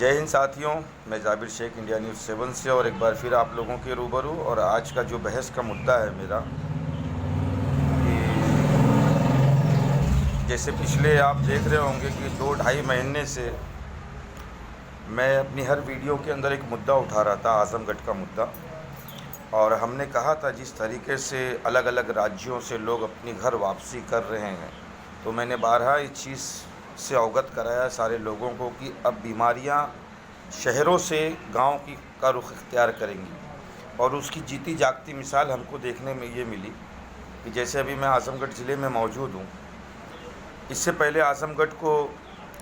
जय हिंद साथियों, मैं जाबिर शेख इंडिया न्यूज़ 7 से और एक बार फिर आप लोगों के रूबरू। और आज का जो बहस का मुद्दा है मेरा कि जैसे पिछले आप देख रहे होंगे कि 2-2.5 महीने से मैं अपनी हर वीडियो के अंदर एक मुद्दा उठा रहा था, आज़मगढ़ का मुद्दा। और हमने कहा था जिस तरीके से अलग अलग राज्यों से लोग अपनी घर वापसी कर रहे हैं, तो मैंने बारहा इस चीज़ से अवगत कराया सारे लोगों को कि अब बीमारियां शहरों से गांव की का रुख इख्तियार करेंगी। और उसकी जीती जागती मिसाल हमको देखने में ये मिली कि जैसे अभी मैं आज़मगढ़ ज़िले में मौजूद हूँ। इससे पहले आज़मगढ़ को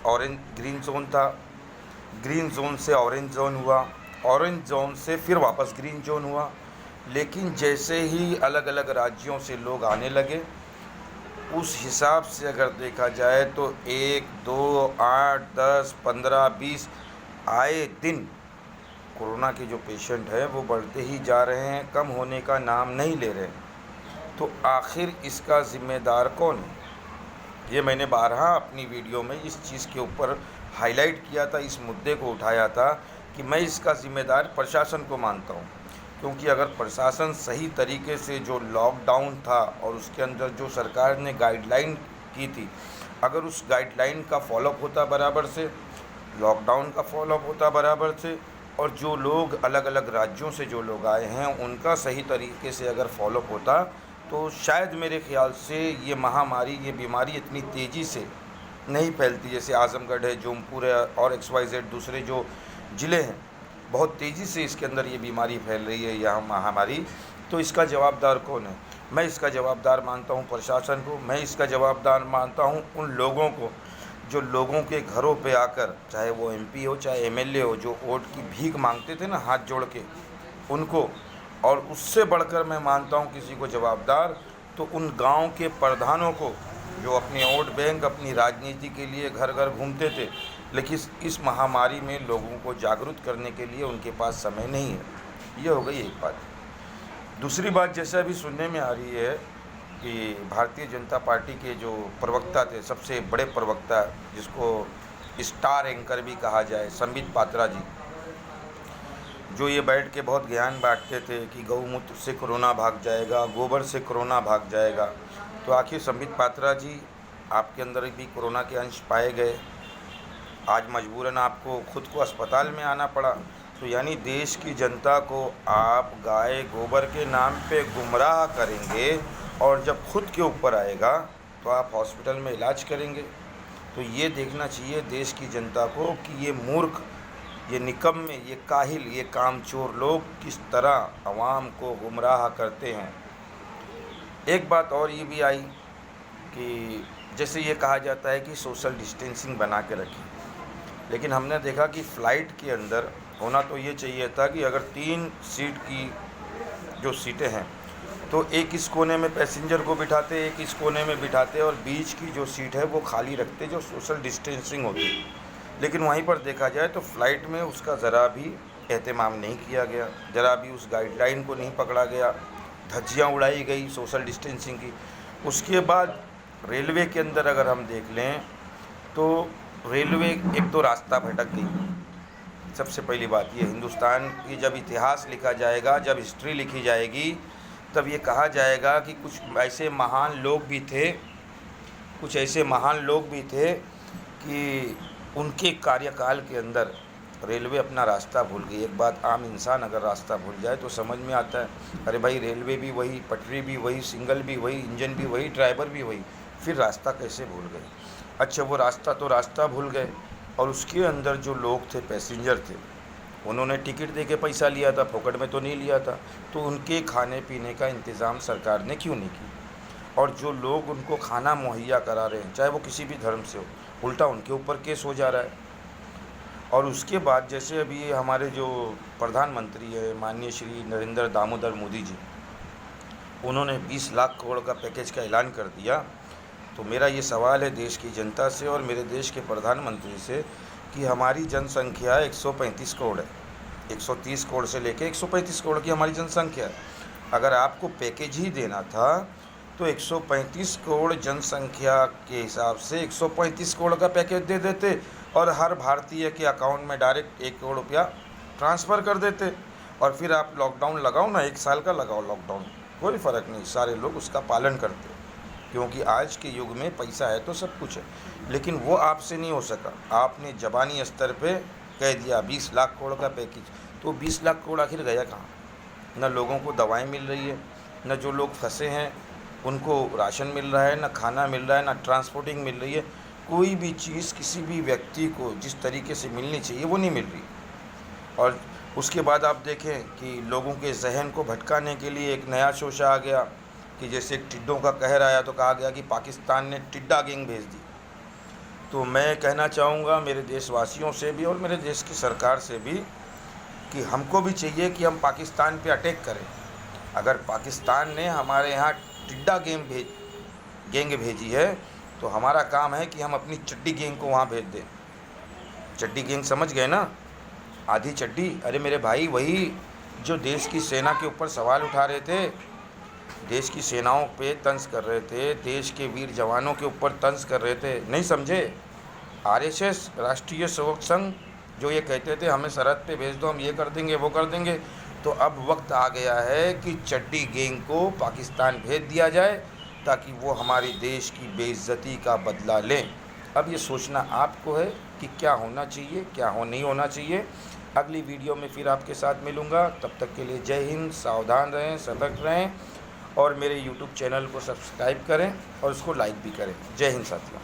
ग्रीन जोन था, ग्रीन जोन से ऑरेंज जोन हुआ, ऑरेंज जोन से फिर वापस ग्रीन जोन हुआ। लेकिन जैसे ही अलग अलग राज्यों से लोग आने लगे, उस हिसाब से अगर देखा जाए तो 1, 2, 8, 10, 15, 20 आए दिन कोरोना के जो पेशेंट हैं वो बढ़ते ही जा रहे हैं, कम होने का नाम नहीं ले रहे हैं। तो आखिर इसका ज़िम्मेदार कौन है? ये मैंने बारहा अपनी वीडियो में इस चीज़ के ऊपर हाईलाइट किया था, इस मुद्दे को उठाया था कि मैं इसका ज़िम्मेदार प्रशासन को मानता हूँ। क्योंकि अगर प्रशासन सही तरीके से जो लॉकडाउन था और उसके अंदर जो सरकार ने गाइडलाइन की थी, अगर उस गाइडलाइन का फॉलोअप होता बराबर से, लॉकडाउन का फॉलोअप होता बराबर से, और जो लोग अलग अलग राज्यों से जो लोग आए हैं उनका सही तरीके से अगर फॉलोअप होता, तो शायद मेरे ख़्याल से ये महामारी, ये बीमारी इतनी तेज़ी से नहीं फैलती। जैसे आज़मगढ़ है, जौनपुर है और XYZ दूसरे जो ज़िले हैं, बहुत तेज़ी से इसके अंदर ये बीमारी फैल रही है, यह महामारी। तो इसका जवाबदार कौन है? मैं इसका जवाबदार मानता हूँ प्रशासन को। मैं इसका जवाबदार मानता हूँ उन लोगों को जो लोगों के घरों पे आकर, चाहे वो MP हो चाहे MLA हो, जो वोट की भीख मांगते थे ना हाथ जोड़ के, उनको। और उससे बढ़कर मैं मानता हूँ किसी को जवाबदार तो उन गांव के प्रधानों को जो अपने वोट बैंक, अपनी राजनीति के लिए घर घर घूमते थे, लेकिन इस महामारी में लोगों को जागरूक करने के लिए उनके पास समय नहीं है। ये हो गई एक बात। दूसरी बात, जैसे अभी सुनने में आ रही है कि भारतीय जनता पार्टी के जो प्रवक्ता थे, सबसे बड़े प्रवक्ता, जिसको स्टार एंकर भी कहा जाए, संबित पात्रा जी, जो ये बैठ के बहुत ज्ञान बांटते थे कि गौमूत्र से कोरोना भाग जाएगा, गोबर से कोरोना भाग जाएगा। तो आखिर संबित पात्रा जी, आपके अंदर भी कोरोना के अंश पाए गए, आज मजबूरन आपको खुद को अस्पताल में आना पड़ा। तो यानी देश की जनता को आप गाय गोबर के नाम पे गुमराह करेंगे, और जब खुद के ऊपर आएगा तो आप हॉस्पिटल में इलाज करेंगे। तो ये देखना चाहिए देश की जनता को कि ये मूर्ख, ये निकम्मे, ये काहिल, ये कामचोर लोग किस तरह आवाम को गुमराह करते हैं। एक बात और ये भी आई कि जैसे ये कहा जाता है कि सोशल डिस्टेंसिंग बना के रखें, लेकिन हमने देखा कि फ़्लाइट के अंदर होना तो ये चाहिए था कि अगर 3 सीट की जो सीटें हैं तो एक इस कोने में पैसेंजर को बिठाते, एक इस कोने में बिठाते, और बीच की जो सीट है वो खाली रखते, जो सोशल डिस्टेंसिंग होती। लेकिन वहीं पर देखा जाए तो फ़्लाइट में उसका ज़रा भी एहतमाम नहीं किया गया, ज़रा भी उस गाइडलाइन को नहीं पकड़ा गया, धज्जियाँ उड़ाई गई सोशल डिस्टेंसिंग की। उसके बाद रेलवे के अंदर अगर हम देख लें तो रेलवे एक तो रास्ता भटक गई। सबसे पहली बात ये, हिंदुस्तान की जब इतिहास लिखा जाएगा, जब हिस्ट्री लिखी जाएगी, तब ये कहा जाएगा कि कुछ ऐसे महान लोग भी थे, कुछ ऐसे महान लोग भी थे कि उनके कार्यकाल के अंदर रेलवे अपना रास्ता भूल गई। एक बात, आम इंसान अगर रास्ता भूल जाए तो समझ में आता है, अरे भाई रेलवे भी वही, पटरी भी वही, सिग्नल भी वही, इंजन भी वही, ड्राइवर भी वही, फिर रास्ता कैसे भूल गए? अच्छा, वो रास्ता भूल गए, और उसके अंदर जो लोग थे, पैसेंजर थे, उन्होंने टिकट दे के पैसा लिया था, फोकट में तो नहीं लिया था। तो उनके खाने पीने का इंतज़ाम सरकार ने क्यों नहीं किया? और जो लोग उनको खाना मुहैया करा रहे हैं, चाहे वो किसी भी धर्म से हो, उल्टा उनके ऊपर केस हो जा रहा है। और उसके बाद जैसे अभी हमारे जो प्रधानमंत्री है माननीय श्री नरेंद्र दामोदर मोदी जी, उन्होंने 20 लाख करोड़ का पैकेज का ऐलान कर दिया। तो मेरा ये सवाल है देश की जनता से और मेरे देश के प्रधानमंत्री से कि हमारी जनसंख्या 135 करोड़ है, 130 करोड़ से लेकर 135 करोड़ की हमारी जनसंख्या है। अगर आपको पैकेज ही देना था तो 135 करोड़ जनसंख्या के हिसाब से 135 करोड़ का पैकेज दे देते, और हर भारतीय के अकाउंट में डायरेक्ट 1 करोड़ रुपया ट्रांसफ़र कर देते। और फिर आप लॉकडाउन लगाओ ना, 1 साल का लगाओ लॉकडाउन, कोई फ़र्क नहीं, सारे लोग उसका पालन करते। क्योंकि आज के युग में पैसा है तो सब कुछ है। लेकिन वो आपसे नहीं हो सका। आपने ज़बानी स्तर पे कह दिया 20 लाख करोड़ का पैकेज, तो 20 लाख करोड़ आखिर गया कहाँ? न लोगों को दवाएं मिल रही है, न जो लोग फंसे हैं उनको राशन मिल रहा है, न खाना मिल रहा है, न ट्रांसपोर्टिंग मिल रही है। कोई भी चीज़ किसी भी व्यक्ति को जिस तरीके से मिलनी चाहिए वो नहीं मिल रही। और उसके बाद आप देखें कि लोगों के जहन को भटकाने के लिए एक नया शोशा आ गया कि जैसे एक टिड्डों का कहर आया तो कहा गया कि पाकिस्तान ने टिड्डा गैंग भेज दी। तो मैं कहना चाहूँगा मेरे देशवासियों से भी और मेरे देश की सरकार से भी कि हमको भी चाहिए कि हम पाकिस्तान पे अटैक करें। अगर पाकिस्तान ने हमारे यहाँ टिड्डा गैंग भेजी है तो हमारा काम है कि हम अपनी चड्डी गैंग को वहाँ भेज दें। चड्डी गैंग समझ गए ना? आधी चड्डी। अरे मेरे भाई, वही जो देश की सेना के ऊपर सवाल उठा रहे थे, देश की सेनाओं पे तंज कर रहे थे, देश के वीर जवानों के ऊपर तंज कर रहे थे, नहीं समझे? आरएसएस, राष्ट्रीय सेवक संघ, जो ये कहते थे हमें सरहद पे भेज दो, हम ये कर देंगे वो कर देंगे। तो अब वक्त आ गया है कि चड्डी गैंग को पाकिस्तान भेज दिया जाए ताकि वो हमारे देश की बेइज्जती का बदला लें। अब ये सोचना आपको है कि क्या होना चाहिए, क्या नहीं होना चाहिए। अगली वीडियो में फिर आपके साथ मिलूँगा। तब तक के लिए जय हिंद, सावधान रहें, सतर्क रहें और मेरे YouTube चैनल को सब्सक्राइब करें और उसको लाइक भी करें। जय हिंद साथियों।